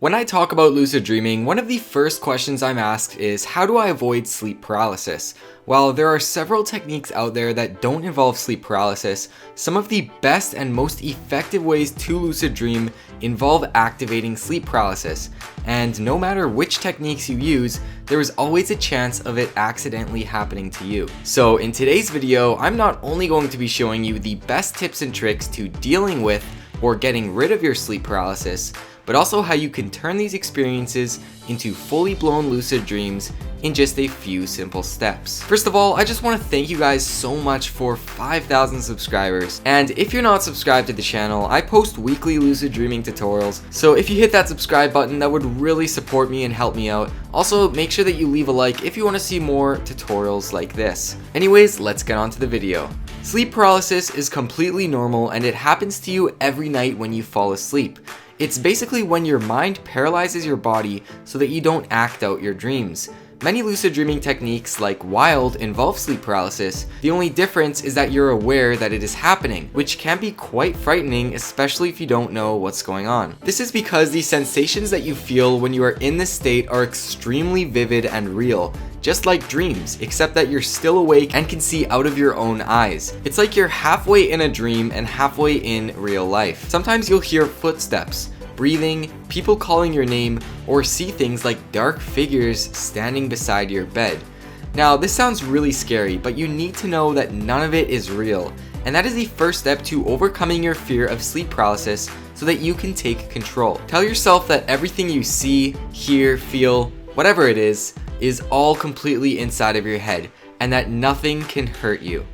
When I talk about lucid dreaming, one of the first questions I'm asked is, how do I avoid sleep paralysis? While there are several techniques out there that don't involve sleep paralysis, some of the best and most effective ways to lucid dream involve activating sleep paralysis. And no matter which techniques you use, there is always a chance of it accidentally happening to you. So in today's video, I'm not only going to be showing you the best tips and tricks to dealing with or getting rid of your sleep paralysis, but also how you can turn these experiences into fully blown lucid dreams in just a few simple steps. First of all, I just want to thank you guys so much for 5,000 subscribers. And if you're not subscribed to the channel, I post weekly lucid dreaming tutorials. So if you hit that subscribe button, that would really support me and help me out. Also, make sure that you leave a like if you want to see more tutorials like this. Anyways, let's get on to the video. Sleep paralysis is completely normal and it happens to you every night when you fall asleep. It's basically when your mind paralyzes your body so that you don't act out your dreams. Many lucid dreaming techniques like Wild involve sleep paralysis. The only difference is that you're aware that it is happening, which can be quite frightening, especially if you don't know what's going on. This is because the sensations that you feel when you are in this state are extremely vivid and real, just like dreams, except that you're still awake and can see out of your own eyes. It's like you're halfway in a dream and halfway in real life. Sometimes you'll hear footsteps, breathing, people calling your name, or see things like dark figures standing beside your bed. Now, this sounds really scary, but you need to know that none of it is real, and that is the first step to overcoming your fear of sleep paralysis so that you can take control. Tell yourself that everything you see, hear, feel, whatever it is all completely inside of your head, and that nothing can hurt you.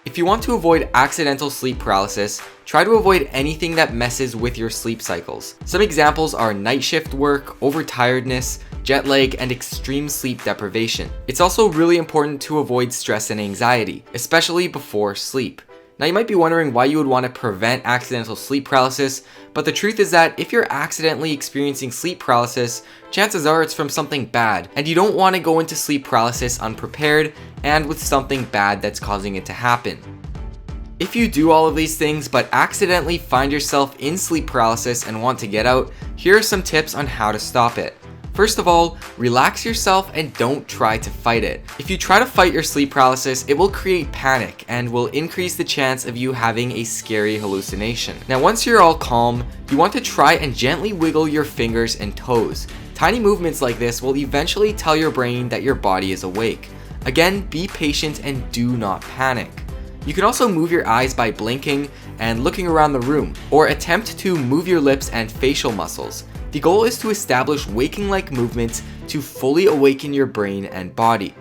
If you want to avoid accidental sleep paralysis, try to avoid anything that messes with your sleep cycles. Some examples are night shift work, overtiredness, jet lag, and extreme sleep deprivation. It's also really important to avoid stress and anxiety, especially before sleep. Now you might be wondering why you would want to prevent accidental sleep paralysis, but the truth is that if you're accidentally experiencing sleep paralysis, chances are it's from something bad, and you don't want to go into sleep paralysis unprepared and with something bad that's causing it to happen. If you do all of these things but accidentally find yourself in sleep paralysis and want to get out, here are some tips on how to stop it. First of all, relax yourself and don't try to fight it. If you try to fight your sleep paralysis, it will create panic and will increase the chance of you having a scary hallucination. Now, once you're all calm, you want to try and gently wiggle your fingers and toes. Tiny movements like this will eventually tell your brain that your body is awake. Again, be patient and do not panic. You can also move your eyes by blinking and looking around the room, or attempt to move your lips and facial muscles. The goal is to establish waking-like movements to fully awaken your brain and body.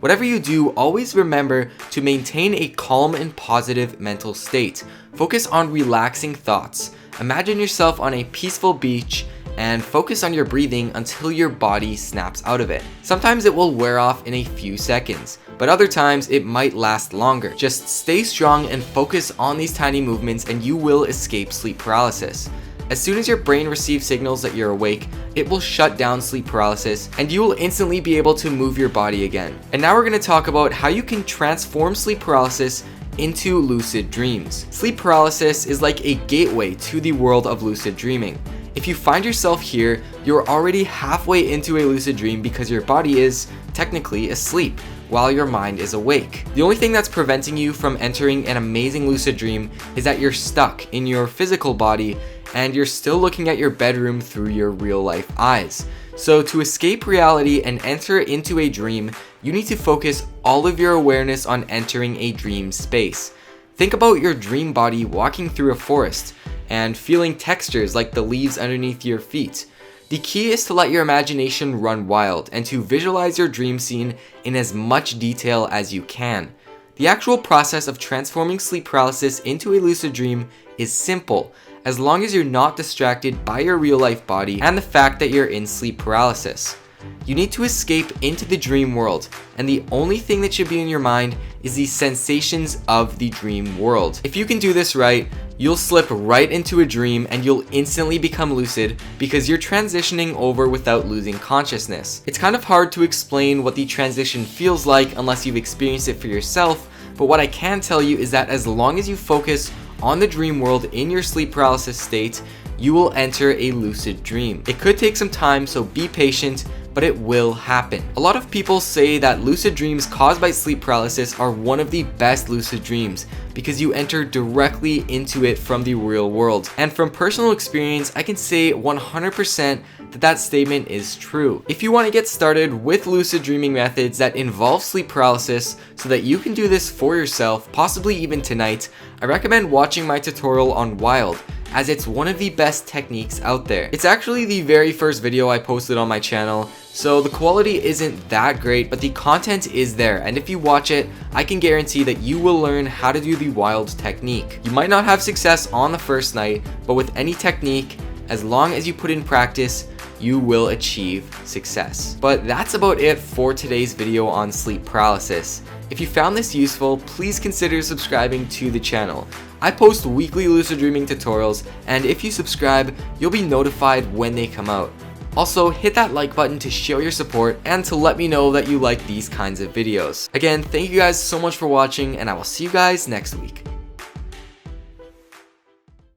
Whatever you do, always remember to maintain a calm and positive mental state. Focus on relaxing thoughts. Imagine yourself on a peaceful beach and focus on your breathing until your body snaps out of it. Sometimes it will wear off in a few seconds, but other times it might last longer. Just stay strong and focus on these tiny movements and you will escape sleep paralysis. As soon as your brain receives signals that you're awake, it will shut down sleep paralysis and you will instantly be able to move your body again. And now we're going to talk about how you can transform sleep paralysis into lucid dreams. Sleep paralysis is like a gateway to the world of lucid dreaming. If you find yourself here, you're already halfway into a lucid dream because your body is technically asleep while your mind is awake. The only thing that's preventing you from entering an amazing lucid dream is that you're stuck in your physical body and you're still looking at your bedroom through your real life eyes. So to escape reality and enter into a dream, you need to focus all of your awareness on entering a dream space. Think about your dream body walking through a forest and feeling textures like the leaves underneath your feet. The key is to let your imagination run wild and to visualize your dream scene in as much detail as you can. The actual process of transforming sleep paralysis into a lucid dream is simple, as long as you're not distracted by your real life body and the fact that you're in sleep paralysis. You need to escape into the dream world, and the only thing that should be in your mind is the sensations of the dream world. If you can do this right, you'll slip right into a dream and you'll instantly become lucid because you're transitioning over without losing consciousness. It's kind of hard to explain what the transition feels like unless you've experienced it for yourself, but what I can tell you is that as long as you focus on the dream world in your sleep paralysis state, you will enter a lucid dream. It could take some time, so be patient, but it will happen. A lot of people say that lucid dreams caused by sleep paralysis are one of the best lucid dreams because you enter directly into it from the real world. And from personal experience, I can say 100% that statement is true. If you want to get started with lucid dreaming methods that involve sleep paralysis so that you can do this for yourself, possibly even tonight, I recommend watching my tutorial on Wild, as it's one of the best techniques out there. It's actually the very first video I posted on my channel, so the quality isn't that great, but the content is there, and if you watch it, I can guarantee that you will learn how to do the Wild technique. You might not have success on the first night, but with any technique, as long as you put in practice, you will achieve success. But that's about it for today's video on sleep paralysis. If you found this useful, please consider subscribing to the channel. I post weekly lucid dreaming tutorials, and if you subscribe, you'll be notified when they come out. Also, hit that like button to show your support and to let me know that you like these kinds of videos. Again, thank you guys so much for watching, and I will see you guys next week.